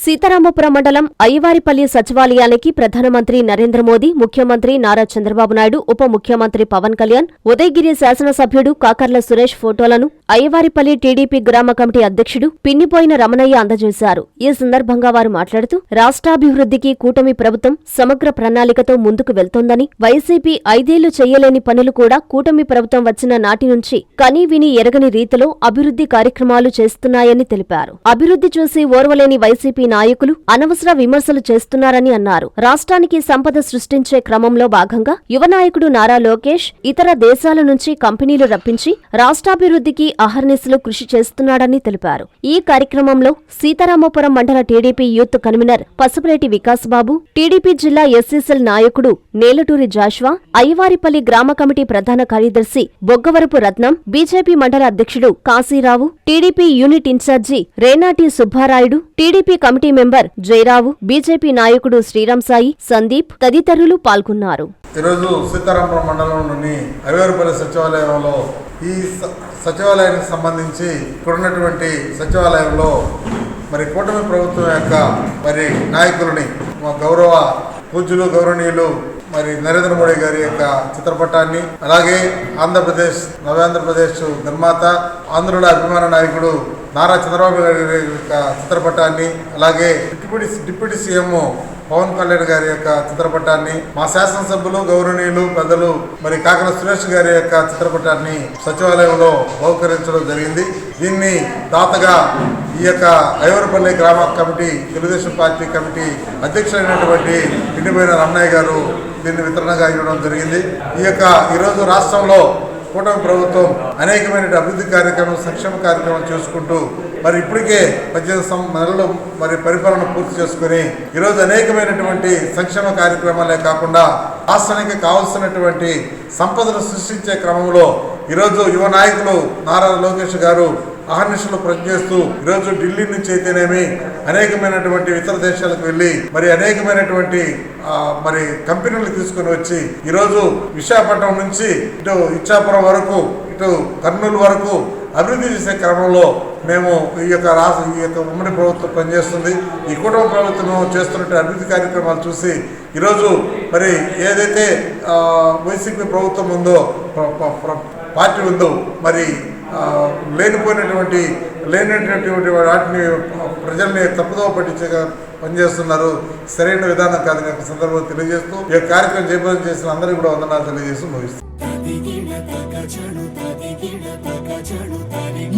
సీతారామపురం మండలం అయ్యవారిపల్లి సచివాలయానికి ప్రధానమంత్రి నరేంద్ర మోదీ, ముఖ్యమంత్రి నారా చంద్రబాబు నాయుడు, ఉప ముఖ్యమంత్రి పవన్ కళ్యాణ్, ఉదయగిరి శాసనసభ్యుడు కాకర్ల సురేష్ ఫోటోలను అయ్యవారిపల్లి టీడీపీ గ్రామ కమిటీ అధ్యక్షుడు పిన్నిపోయిన రమణయ్య అందజేశారు. ఈ సందర్భంగా వారు మాట్లాడుతూ రాష్ట్రాభివృద్ధికి కూటమి ప్రభుత్వం సమగ్ర ప్రణాళికతో ముందుకు వెళ్తోందని, వైసీపీ 5 ఏళ్లు చేయలేని పనులు కూడా కూటమి ప్రభుత్వం వచ్చిన నాటి నుంచి కనీవిని ఎరగని రీతిలో అభివృద్ధి కార్యక్రమాలు చేస్తున్నాయని తెలిపారు. అభివృద్ధి చూసి ఓర్వలేని వైసీపీ నాయకులు అనవసర విమర్శలు చేస్తున్నారని అన్నారు. రాష్ట్రానికి సంపద సృష్టించే క్రమంలో భాగంగా యువ నాయకుడు నారా లోకేష్ ఇతర దేశాల నుంచి కంపెనీలు రప్పించి రాష్ట్రాభివృద్ధికి అహర్నిశలు కృషి చేస్తున్నాడని తెలిపారు. ఈ కార్యక్రమంలో సీతారామపురం మండల TDP youth convener Pasupuleti Vikas Babu, TDP జిల్లా ఎస్సీసీఎల్ నాయకుడు నేలటూరి జాషువా, అయ్యవారిపల్లి గ్రామ కమిటీ ప్రధాన కార్యదర్శి బొగ్గవరపు రత్నం, బీజేపీ మండల అధ్యక్షుడు Kasirao, TDP unit incharge Renati Subbarayudu, TDP committee member Jayarao, BJP నాయకుడు శ్రీరామ్ సాయి, సందీప్ తదితరులు పాల్గొన్నారు. ఈరోజు సీతారామపురం మండలంలోని అయ్యవారిపల్లి సచివాలయంలో ఈ సచివాలయానికి సంబంధించి ఇక్కడున్నటువంటి సచివాలయంలో మరి కూటమి ప్రభుత్వం యొక్క నాయకులని మా గౌరవ పూజ్యులు గౌరవనీయులు నరేంద్ర మోడీ గారి యొక్క చిత్రపటాన్ని, అలాగే నవ్యాంధ్రప్రదేశ్ నిర్మాత, ఆంధ్రుల అభిమాన నాయకుడు నారా చంద్రబాబు గారి యొక్క చిత్రపటాన్ని, అలాగే డిప్యూటీ సీఎం పవన్ కళ్యాణ్ గారి యొక్క చిత్రపటాన్ని, మా శాసనసభ్యులు గౌరవనీయులు పెద్దలు కాకర్ల సురేష్ గారి యొక్క చిత్రపటాన్ని సచివాలయంలో బహుకరించడం జరిగింది. దీన్ని దాతగా ఈ యొక్క అయ్యవారిపల్లి గ్రామ కమిటీ, తెలుగుదేశం పార్టీ కమిటీ అధ్యక్షులైనటువంటి పిన్నిపోయిన రమణయ్య గారు దీన్ని వితరణగా ఇవ్వడం జరిగింది. ఈరోజు రాష్ట్రంలో కూటమి ప్రభుత్వం అనేకమైన అభివృద్ధి కార్యక్రమం, సంక్షేమ కార్యక్రమం చేసుకుంటూ ఇప్పటికే 18 నెలలు పరిపాలన పూర్తి చేసుకుని ఈరోజు అనేకమైనటువంటి సంక్షేమ కార్యక్రమాలే కాకుండా రాష్ట్రానికి కావాల్సినటువంటి సంపదను సృష్టించే క్రమంలో ఈరోజు యువ నాయకులు నారా లోకేష్ గారు అహర్నిశలు పనిచేస్తూ ఈరోజు ఢిల్లీ నుంచి అయితేనేమి అనేకమైనటువంటి ఇతర దేశాలకు వెళ్ళి అనేకమైనటువంటి కంపెనీలు తీసుకుని వచ్చి ఈరోజు విశాఖపట్నం నుంచి ఇటు ఇచ్చాపురం వరకు, ఇటు కర్నూలు వరకు అభివృద్ధి చేసే క్రమంలో మేము ఈ యొక్క ఉమ్మడి ప్రభుత్వం పనిచేస్తుంది. ఈ కుటుంబ ప్రభుత్వం చేస్తున్న అభివృద్ధి కార్యక్రమాలు చూసి ఈరోజు ఏదైతే వైసీపీ ప్రభుత్వం ఉందో, పార్టీ ఉందో లేనిపోయినటువంటి వాటిని ప్రజల్ని తప్పుదోవ పట్టించే పనిచేస్తున్నారు. సరైన విధానం కాదని సందర్భంలో తెలియజేస్తూ ఈ కార్యక్రమం చేపట్టడం చేసిన అందరికీ కూడా వందనాలు తెలియజేస్తూ ముగిస్తాం.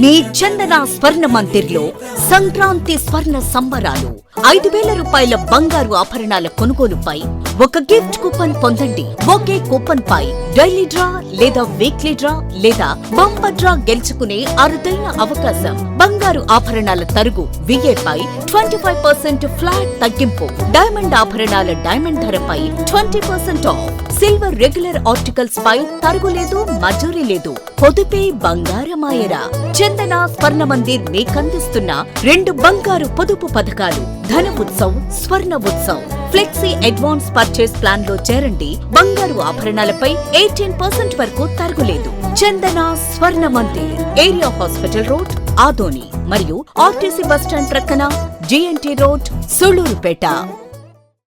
మీ చందన స్వర్ణ మందిర్లో సంక్రాంతి స్వర్ణ సంబరాలు. 5,000 రూపాయల బంగారు ఆభరణాల కొనుగోలుపై ఒక గిఫ్ట్ కూపన్ పొందండి. ఒకే కూపన్ పై డైలీ డ్రా లేదా వీక్లీ డ్రా లేదా బంపర్ డ్రా గెలుచుకునే అరుదైన అవకాశం. బంగారు ఆభరణాల తరుగు VA పై 25% ఫ్లాట్ తగ్గింపు. డైమండ్ ఆభరణాల డైమండ్ ధరపై 20% ఆఫ్. సిల్వర్ రెగ్యులర్ ఆర్టికల్స్ పై తరుగులేదు, మజూరీ లేదు. పొదుపే బంగారమాయరా. చందన స్వర్ణ మందిర్ మీకందిస్తున్న 2 బంగారు పొదుపు పథకాలు: ధన ఉత్సవ్, స్వర్ణ Utsav. Flexi advance purchase plan లో చేరండి. బంగారు ఆభరణాలపై 18% వరకు తరుగులేదు. చందన స్వర్ణ Mandir, area hospital road, Adoni మరియు ఆర్టీసీ బస్టాండ్ ప్రక్కన GNT రోడ్, సూళ్లూరుపేట.